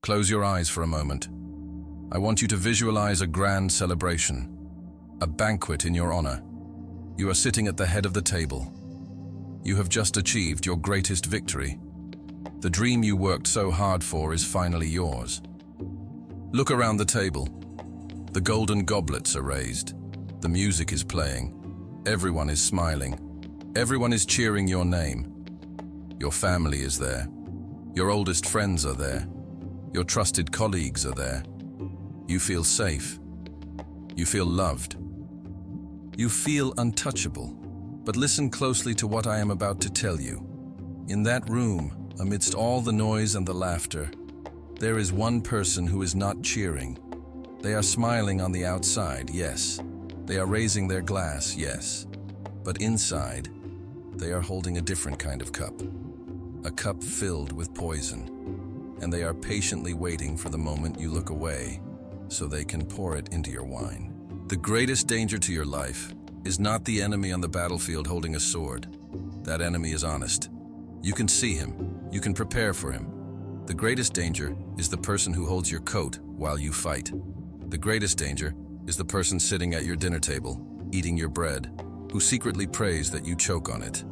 Close your eyes for a moment. I want you to visualize a grand celebration, a banquet in your honor. You are sitting at the head of the table. You have just achieved your greatest victory. The dream you worked so hard for is finally yours. Look around the table. The golden goblets are raised. The music is playing. Everyone is smiling. Everyone is cheering your name. Your family is there. Your oldest friends are there. Your trusted colleagues are there. You feel safe. You feel loved. You feel untouchable. But listen closely to what I am about to tell you. In that room, amidst all the noise and the laughter, there is one person who is not cheering. They are smiling on the outside, yes. They are raising their glass, yes. But inside, they are holding a different kind of cup. A cup filled with poison. And they are patiently waiting for the moment you look away so they can pour it into your wine. The greatest danger to your life is not the enemy on the battlefield holding a sword. That enemy is honest. You can see him. You can prepare for him. The greatest danger is the person who holds your coat while you fight. The greatest danger is the person sitting at your dinner table, eating your bread, who secretly prays that you choke on it.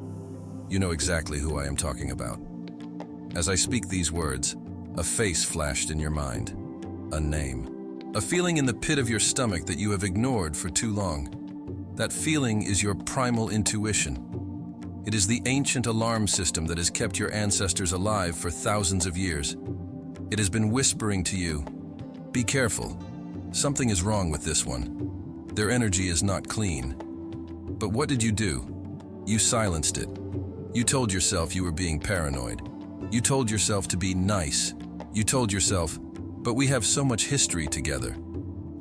You know exactly who I am talking about. As I speak these words, a face flashed in your mind, a name. A feeling in the pit of your stomach that you have ignored for too long. That feeling is your primal intuition. It is the ancient alarm system that has kept your ancestors alive for thousands of years. It has been whispering to you, be careful. Something is wrong with this one. Their energy is not clean. But what did you do? You silenced it. You told yourself you were being paranoid. You told yourself to be nice. You told yourself, but we have so much history together.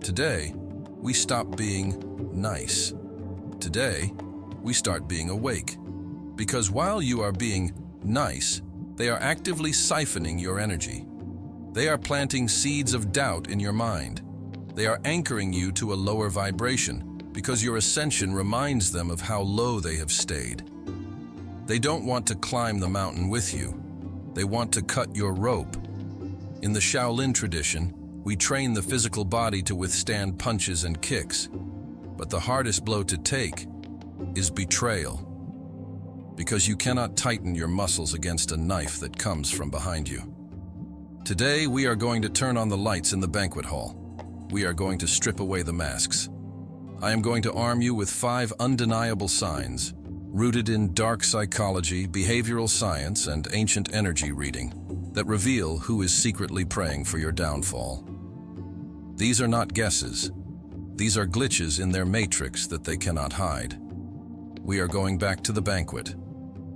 Today, we stop being nice. Today, we start being awake. Because while you are being nice, they are actively siphoning your energy. They are planting seeds of doubt in your mind. They are anchoring you to a lower vibration because your ascension reminds them of how low they have stayed. They don't want to climb the mountain with you. They want to cut your rope. In the Shaolin tradition, we train the physical body to withstand punches and kicks. But the hardest blow to take is betrayal. Because you cannot tighten your muscles against a knife that comes from behind you. Today, we are going to turn on the lights in the banquet hall. We are going to strip away the masks. I am going to arm you with 5 undeniable signs, rooted in dark psychology, behavioral science, and ancient energy reading, that reveal who is secretly praying for your downfall. These are not guesses. These are glitches in their matrix that they cannot hide. We are going back to the banquet.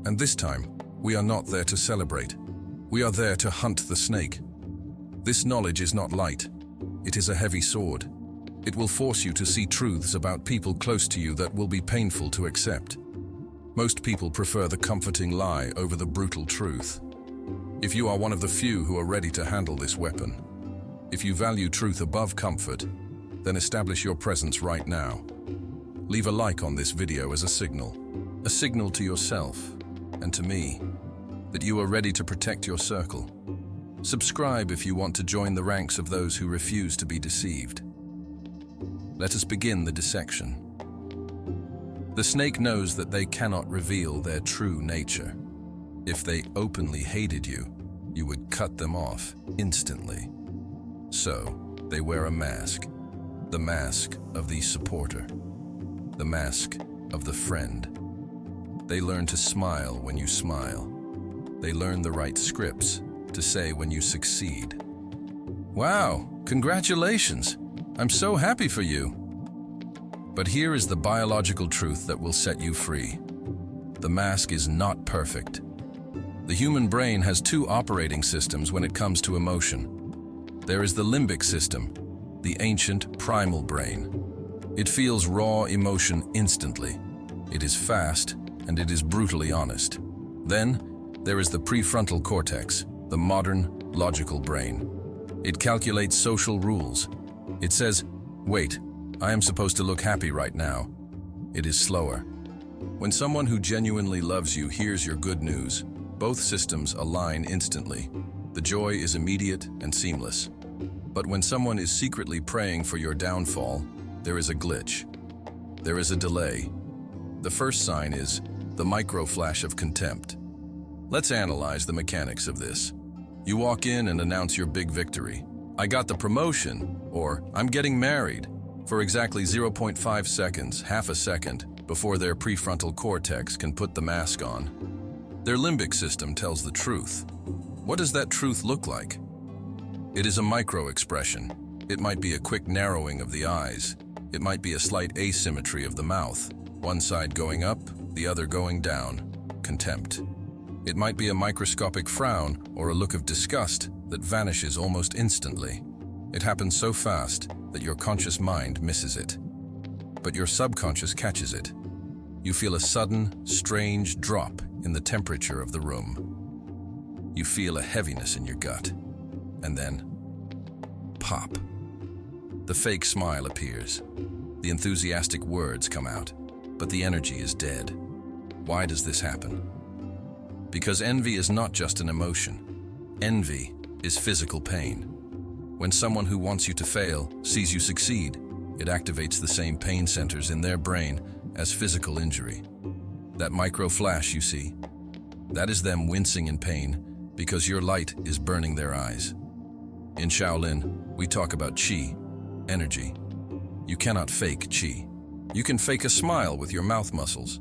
And this time, we are not there to celebrate. We are there to hunt the snake. This knowledge is not light. It is a heavy sword. It will force you to see truths about people close to you that will be painful to accept. Most people prefer the comforting lie over the brutal truth. If you are one of the few who are ready to handle this weapon, if you value truth above comfort, then establish your presence right now. Leave a like on this video as a signal to yourself and to me that you are ready to protect your circle. Subscribe if you want to join the ranks of those who refuse to be deceived. Let us begin the dissection. The snake knows that they cannot reveal their true nature. If they openly hated you, you would cut them off instantly. So, they wear a mask. The mask of the supporter. The mask of the friend. They learn to smile when you smile. They learn the right scripts to say when you succeed. Wow, congratulations! I'm so happy for you. But here is the biological truth that will set you free. The mask is not perfect. The human brain has 2 operating systems when it comes to emotion. There is the limbic system, the ancient primal brain. It feels raw emotion instantly. It is fast, and it is brutally honest. Then, there is the prefrontal cortex, the modern, logical brain. It calculates social rules. It says, wait, I am supposed to look happy right now. It is slower. When someone who genuinely loves you hears your good news, both systems align instantly. The joy is immediate and seamless. But when someone is secretly praying for your downfall, there is a glitch. There is a delay. The first sign is the micro-flash of contempt. Let's analyze the mechanics of this. You walk in and announce your big victory. I got the promotion, or I'm getting married, for exactly 0.5 seconds, half a second, before their prefrontal cortex can put the mask on. Their limbic system tells the truth. What does that truth look like? It is a micro-expression. It might be a quick narrowing of the eyes. It might be a slight asymmetry of the mouth, one side going up, the other going down. Contempt. It might be a microscopic frown or a look of disgust that vanishes almost instantly. It happens so fast that your conscious mind misses it. But your subconscious catches it. You feel a sudden, strange drop in the temperature of the room. You feel a heaviness in your gut. And then, pop. The fake smile appears. The enthusiastic words come out, but the energy is dead. Why does this happen? Because envy is not just an emotion. Envy is physical pain. When someone who wants you to fail sees you succeed, it activates the same pain centers in their brain as physical injury. That micro-flash you see, that is them wincing in pain because your light is burning their eyes. In Shaolin, we talk about Qi, energy. You cannot fake Qi. You can fake a smile with your mouth muscles.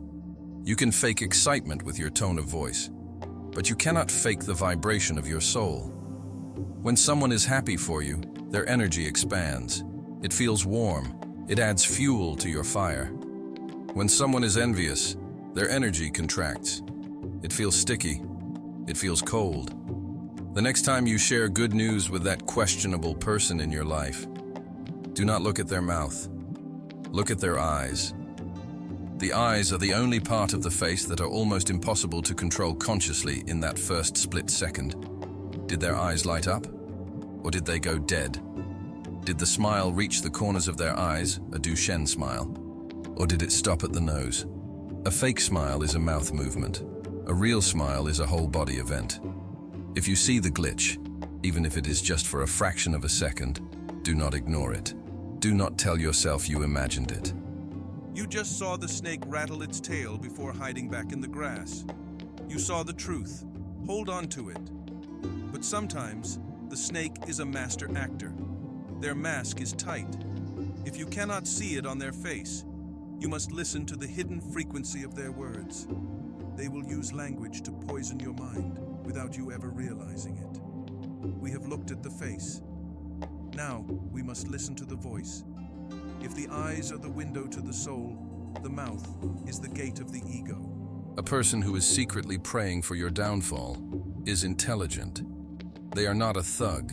You can fake excitement with your tone of voice. But you cannot fake the vibration of your soul. When someone is happy for you, their energy expands. It feels warm. It adds fuel to your fire. When someone is envious, their energy contracts. It feels sticky. It feels cold. The next time you share good news with that questionable person in your life, do not look at their mouth. Look at their eyes. The eyes are the only part of the face that are almost impossible to control consciously in that first split second. Did their eyes light up? Or did they go dead? Did the smile reach the corners of their eyes, a Duchenne smile? Or did it stop at the nose? A fake smile is a mouth movement. A real smile is a whole body event. If you see the glitch, even if it is just for a fraction of a second, do not ignore it. Do not tell yourself you imagined it. You just saw the snake rattle its tail before hiding back in the grass. You saw the truth. Hold on to it. But sometimes, the snake is a master actor. Their mask is tight. If you cannot see it on their face, you must listen to the hidden frequency of their words. They will use language to poison your mind without you ever realizing it. We have looked at the face. Now, we must listen to the voice. If the eyes are the window to the soul, the mouth is the gate of the ego. A person who is secretly praying for your downfall is intelligent. They are not a thug.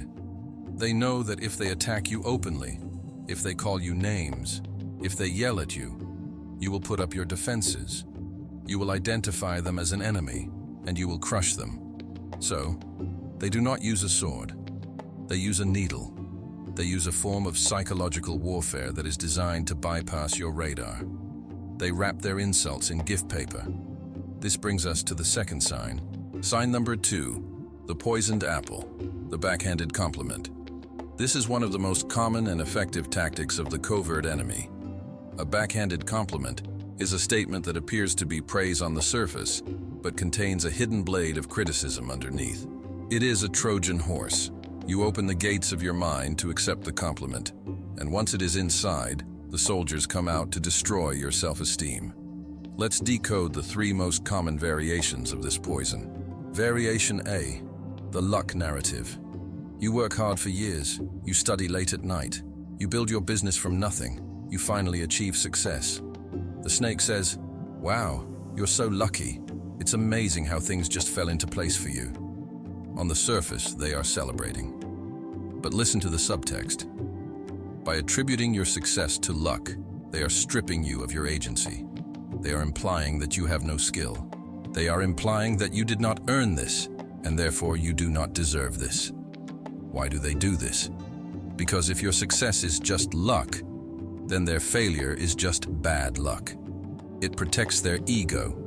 They know that if they attack you openly, if they call you names, if they yell at you, you will put up your defenses. You will identify them as an enemy, and you will crush them. So, they do not use a sword. They use a needle. They use a form of psychological warfare that is designed to bypass your radar. They wrap their insults in gift paper. This brings us to the second sign. Sign number 2, the poisoned apple, the backhanded compliment. This is one of the most common and effective tactics of the covert enemy. A backhanded compliment is a statement that appears to be praise on the surface, but contains a hidden blade of criticism underneath. It is a Trojan horse. You open the gates of your mind to accept the compliment, and once it is inside, the soldiers come out to destroy your self-esteem. Let's decode the 3 most common variations of this poison. Variation A, the luck narrative. You work hard for years, you study late at night, you build your business from nothing, you finally achieve success. The snake says, "Wow, you're so lucky. It's amazing how things just fell into place for you." On the surface, they are celebrating. But listen to the subtext. By attributing your success to luck, they are stripping you of your agency. They are implying that you have no skill. They are implying that you did not earn this, and therefore you do not deserve this. Why do they do this? Because if your success is just luck, then their failure is just bad luck. It protects their ego.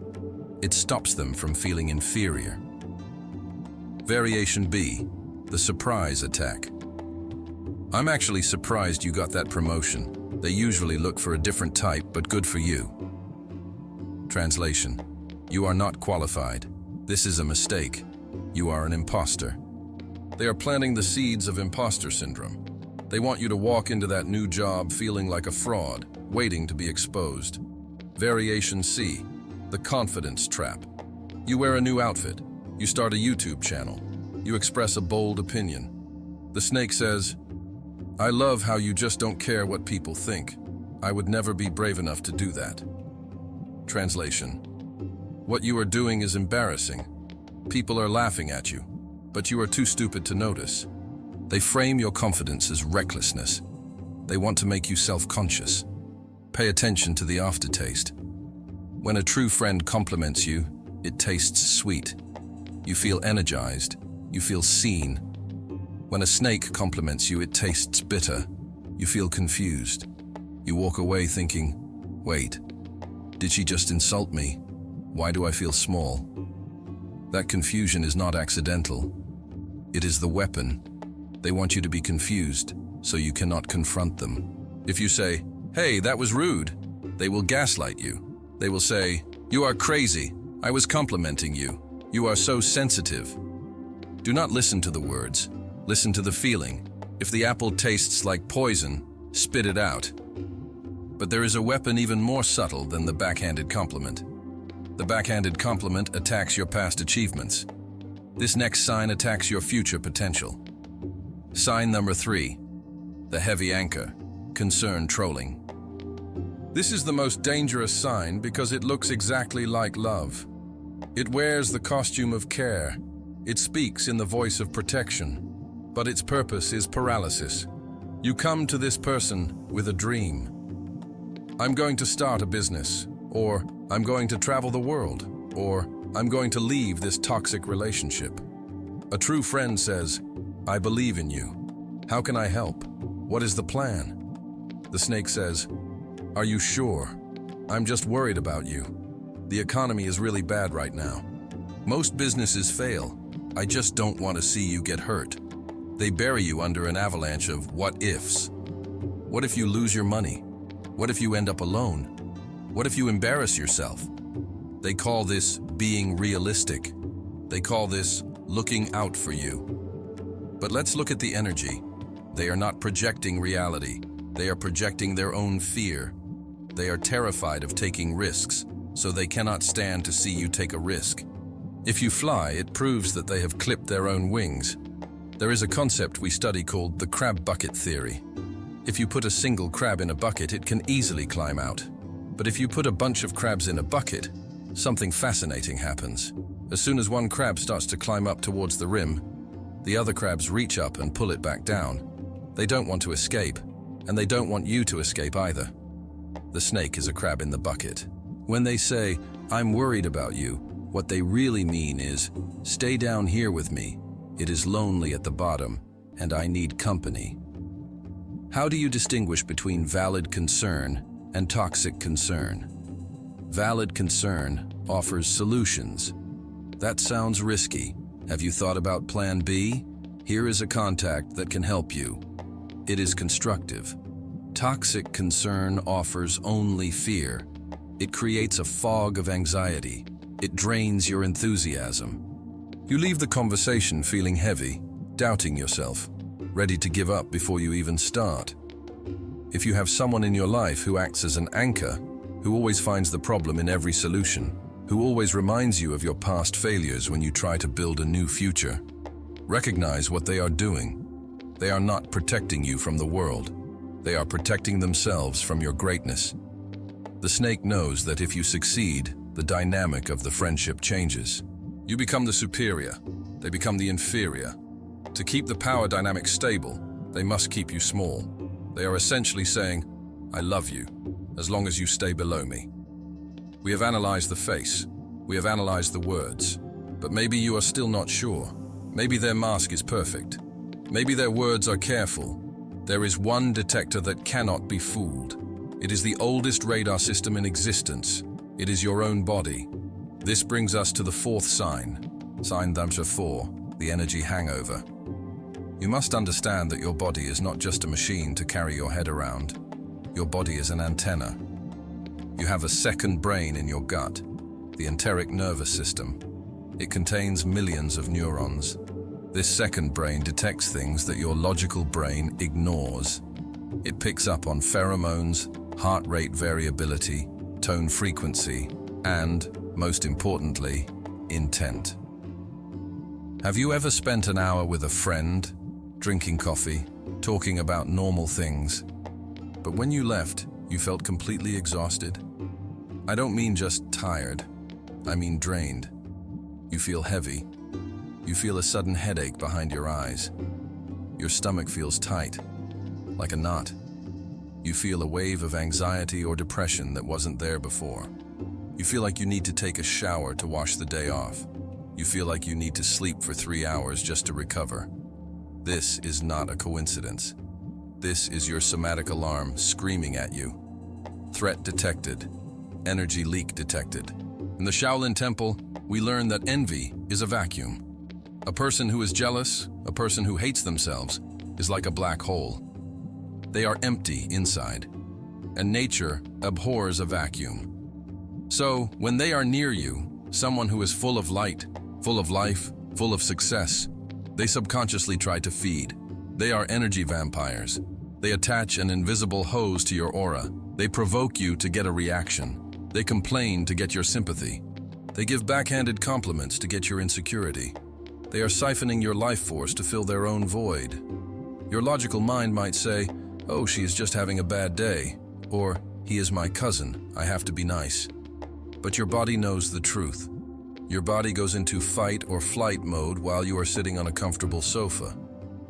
It stops them from feeling inferior. Variation B, the surprise attack. I'm actually surprised you got that promotion. They usually look for a different type, but good for you. Translation: you are not qualified. This is a mistake. You are an imposter. They are planting the seeds of imposter syndrome. They want you to walk into that new job feeling like a fraud, waiting to be exposed. Variation C, the confidence trap. You wear a new outfit. You start a YouTube channel. You express a bold opinion. The snake says, "I love how you just don't care what people think. I would never be brave enough to do that." Translation: what you are doing is embarrassing. People are laughing at you, but you are too stupid to notice. They frame your confidence as recklessness. They want to make you self-conscious. Pay attention to the aftertaste. When a true friend compliments you, it tastes sweet. You feel energized. You feel seen. When a snake compliments you, it tastes bitter. You feel confused. You walk away thinking, wait, did she just insult me? Why do I feel small? That confusion is not accidental. It is the weapon. They want you to be confused, so you cannot confront them. If you say, "Hey, that was rude," they will gaslight you. They will say, "You are crazy. I was complimenting you. You are so sensitive." Do not listen to the words. Listen to the feeling. If the apple tastes like poison, spit it out. But there is a weapon even more subtle than the backhanded compliment. The backhanded compliment attacks your past achievements. This next sign attacks your future potential. Sign number 3, the heavy anchor, concern trolling. This is the most dangerous sign because it looks exactly like love. It wears the costume of care. It speaks in the voice of protection, but its purpose is paralysis. You come to this person with a dream. I'm going to start a business, or I'm going to travel the world, or I'm going to leave this toxic relationship. A true friend says, "I believe in you. How can I help? What is the plan?" The snake says, "Are you sure? I'm just worried about you. The economy is really bad right now. Most businesses fail. I just don't want to see you get hurt." They bury you under an avalanche of what-ifs. What if you lose your money? What if you end up alone? What if you embarrass yourself? They call this being realistic. They call this looking out for you. But let's look at the energy. They are not projecting reality. They are projecting their own fear. They are terrified of taking risks, so they cannot stand to see you take a risk. If you fly, it proves that they have clipped their own wings. There is a concept we study called the crab bucket theory. If you put a single crab in a bucket, it can easily climb out. But if you put a bunch of crabs in a bucket, something fascinating happens. As soon as one crab starts to climb up towards the rim, the other crabs reach up and pull it back down. They don't want to escape, and they don't want you to escape either. The snake is a crab in the bucket. When they say, "I'm worried about you," what they really mean is, "Stay down here with me. It is lonely at the bottom, and I need company." How do you distinguish between valid concern and toxic concern? Valid concern offers solutions. That sounds risky. Have you thought about Plan B? Here is a contact that can help you. It is constructive. Toxic concern offers only fear. It creates a fog of anxiety. It drains your enthusiasm. You leave the conversation feeling heavy, doubting yourself, ready to give up before you even start. If you have someone in your life who acts as an anchor, who always finds the problem in every solution, who always reminds you of your past failures when you try to build a new future, recognize what they are doing. They are not protecting you from the world. They are protecting themselves from your greatness. The snake knows that if you succeed, the dynamic of the friendship changes. You become the superior. They become the inferior. To keep the power dynamic stable, they must keep you small. They are essentially saying, "I love you, as long as you stay below me." We have analyzed the face. We have analyzed the words. But maybe you are still not sure. Maybe their mask is perfect. Maybe their words are careful. There is one detector that cannot be fooled. It is the oldest radar system in existence. It is your own body. This brings us to the fourth sign. Sign number 4, the energy hangover. You must understand that your body is not just a machine to carry your head around. Your body is an antenna. You have a second brain in your gut, the enteric nervous system. It contains millions of neurons. This second brain detects things that your logical brain ignores. It picks up on pheromones, heart rate variability, tone frequency, and, most importantly, intent. Have you ever spent an hour with a friend, drinking coffee, talking about normal things, but when you left, you felt completely exhausted? I don't mean just tired, I mean drained. You feel heavy. You feel a sudden headache behind your eyes. Your stomach feels tight, like a knot. You feel a wave of anxiety or depression that wasn't there before. You feel like you need to take a shower to wash the day off. You feel like you need to sleep for 3 hours just to recover. This is not a coincidence. This is your somatic alarm screaming at you. Threat detected. Energy leak detected. In the Shaolin Temple, we learn that envy is a vacuum. A person who is jealous, a person who hates themselves, is like a black hole. They are empty inside, and nature abhors a vacuum. So, when they are near you, someone who is full of light, full of life, full of success, they subconsciously try to feed. They are energy vampires. They attach an invisible hose to your aura. They provoke you to get a reaction. They complain to get your sympathy. They give backhanded compliments to get your insecurity. They are siphoning your life force to fill their own void. Your logical mind might say, "Oh, she is just having a bad day," or "He is my cousin, I have to be nice." But your body knows the truth. Your body goes into fight or flight mode while you are sitting on a comfortable sofa.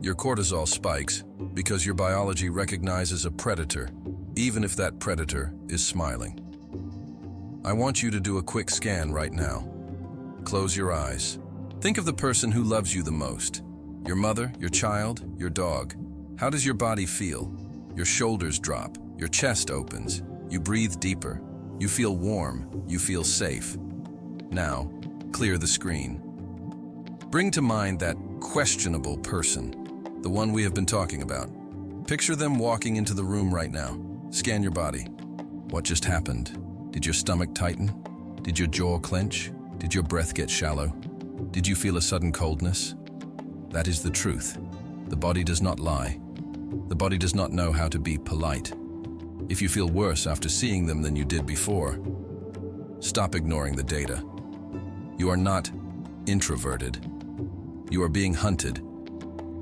Your cortisol spikes because your biology recognizes a predator, even if that predator is smiling. I want you to do a quick scan right now. Close your eyes. Think of the person who loves you the most. Your mother, your child, your dog. How does your body feel? Your shoulders drop, your chest opens, you breathe deeper, you feel warm, you feel safe. Now, clear the screen. Bring to mind that questionable person, the one we have been talking about. Picture them walking into the room right now. Scan your body. What just happened? Did your stomach tighten? Did your jaw clench? Did your breath get shallow? Did you feel a sudden coldness? That is the truth. The body does not lie. The body does not know how to be polite. If you feel worse after seeing them than you did before, stop ignoring the data. You are not introverted. You are being hunted.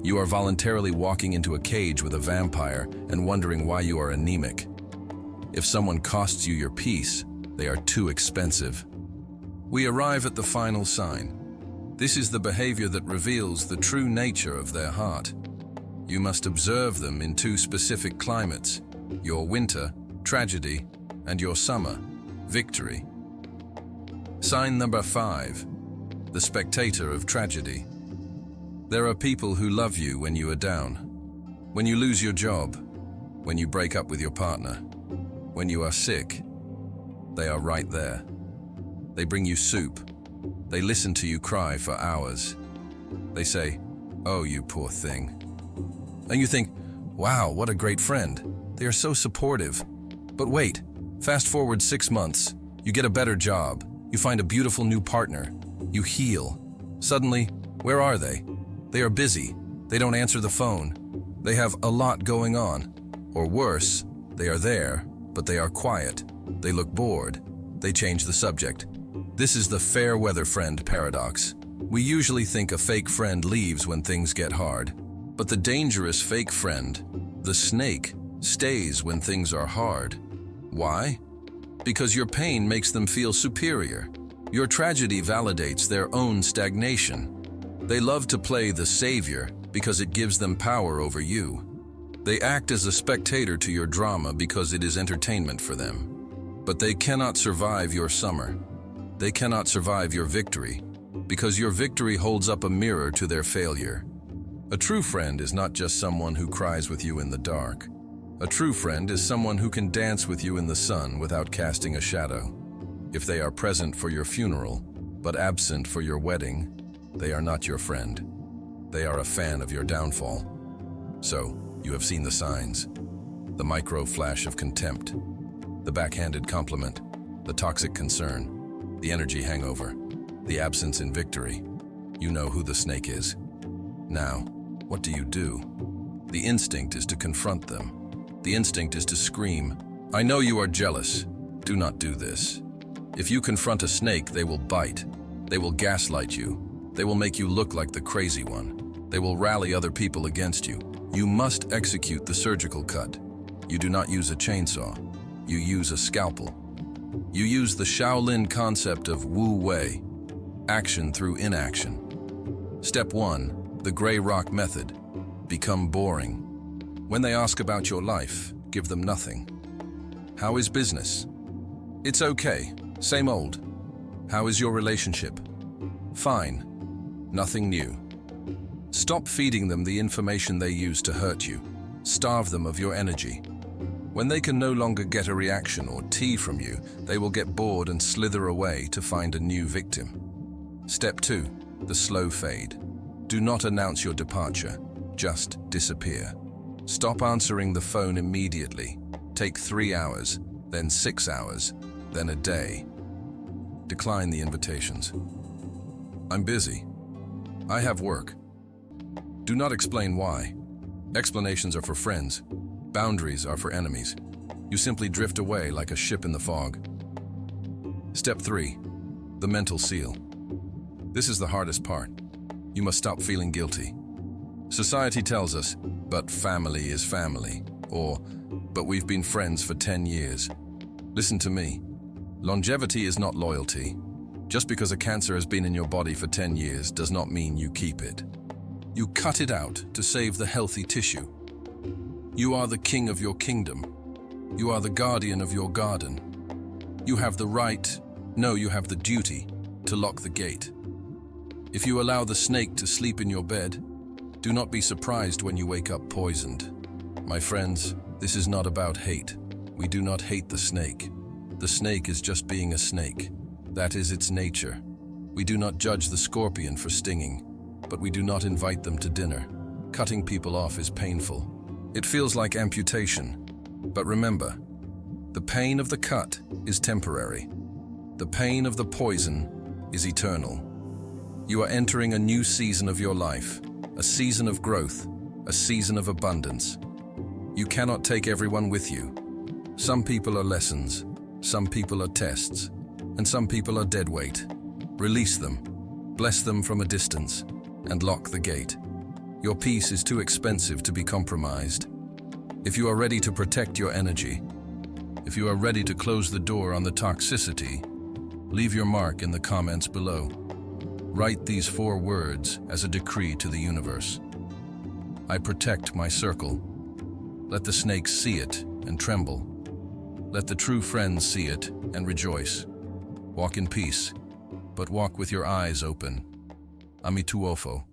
You are voluntarily walking into a cage with a vampire and wondering why you are anemic. If someone costs you your peace, they are too expensive. We arrive at the final sign. This is the behavior that reveals the true nature of their heart. You must observe them in 2 specific climates, your winter, tragedy, and your summer, victory. Sign number 5, the spectator of tragedy. There are people who love you when you are down, when you lose your job, when you break up with your partner, when you are sick. They are right there. They bring you soup. They listen to you cry for hours. They say, "Oh, you poor thing." And you think, "Wow, what a great friend. They are so supportive." But wait, fast forward 6 months, you get a better job, you find a beautiful new partner, you heal. Suddenly, where are they? They are busy. They don't answer the phone. They have a lot going on. Or worse, they are there, but they are quiet. They look bored. They change the subject. This is the fair weather friend paradox. We usually think a fake friend leaves when things get hard. But the dangerous fake friend, the snake, stays when things are hard. Why? Because your pain makes them feel superior. Your tragedy validates their own stagnation. They love to play the savior because it gives them power over you. They act as a spectator to your drama because it is entertainment for them. But they cannot survive your summer. They cannot survive your victory, because your victory holds up a mirror to their failure. A true friend is not just someone who cries with you in the dark. A true friend is someone who can dance with you in the sun without casting a shadow. If they are present for your funeral, but absent for your wedding, they are not your friend. They are a fan of your downfall. So, you have seen the signs. The micro flash of contempt, the backhanded compliment, the toxic concern, the energy hangover, the absence in victory. You know who the snake is. Now, what do? The instinct is to confront them. The instinct is to scream, "I know you are jealous. Do not do this." If you confront a snake, they will bite. They will gaslight you. They will make you look like the crazy one. They will rally other people against you. You must execute the surgical cut. You do not use a chainsaw. You use a scalpel. You use the Shaolin concept of Wu Wei, action through inaction. Step 1, the gray rock method. Become boring. When they ask about your life, give them nothing. How is business? It's okay, same old. How is your relationship? Fine, nothing new. Stop feeding them the information they use to hurt you. Starve them of your energy. When they can no longer get a reaction or tea from you, they will get bored and slither away to find a new victim. Step 2, the slow fade. Do not announce your departure, just disappear. Stop answering the phone immediately. Take 3 hours, then 6 hours, then a day. Decline the invitations. I'm busy. I have work. Do not explain why. Explanations are for friends. Boundaries are for enemies. You simply drift away like a ship in the fog. Step 3, the mental seal. This is the hardest part. You must stop feeling guilty. Society tells us, but family is family, or, but we've been friends for 10 years. Listen to me. Longevity is not loyalty. Just because a cancer has been in your body for 10 years does not mean you keep it. You cut it out to save the healthy tissue. You are the king of your kingdom. You are the guardian of your garden. You have the right, no, you have the duty to lock the gate. If you allow the snake to sleep in your bed, do not be surprised when you wake up poisoned. My friends, this is not about hate. We do not hate the snake. The snake is just being a snake. That is its nature. We do not judge the scorpion for stinging, but we do not invite them to dinner. Cutting people off is painful. It feels like amputation. But remember, the pain of the cut is temporary. The pain of the poison is eternal. You are entering a new season of your life, a season of growth, a season of abundance. You cannot take everyone with you. Some people are lessons, some people are tests, and some people are dead weight. Release them, bless them from a distance, and lock the gate. Your peace is too expensive to be compromised. If you are ready to protect your energy, if you are ready to close the door on the toxicity, leave your mark in the comments below. Write these 4 words as a decree to the universe. I protect my circle. Let the snakes see it and tremble. Let the true friends see it and rejoice. Walk in peace, but walk with your eyes open. Amituofo.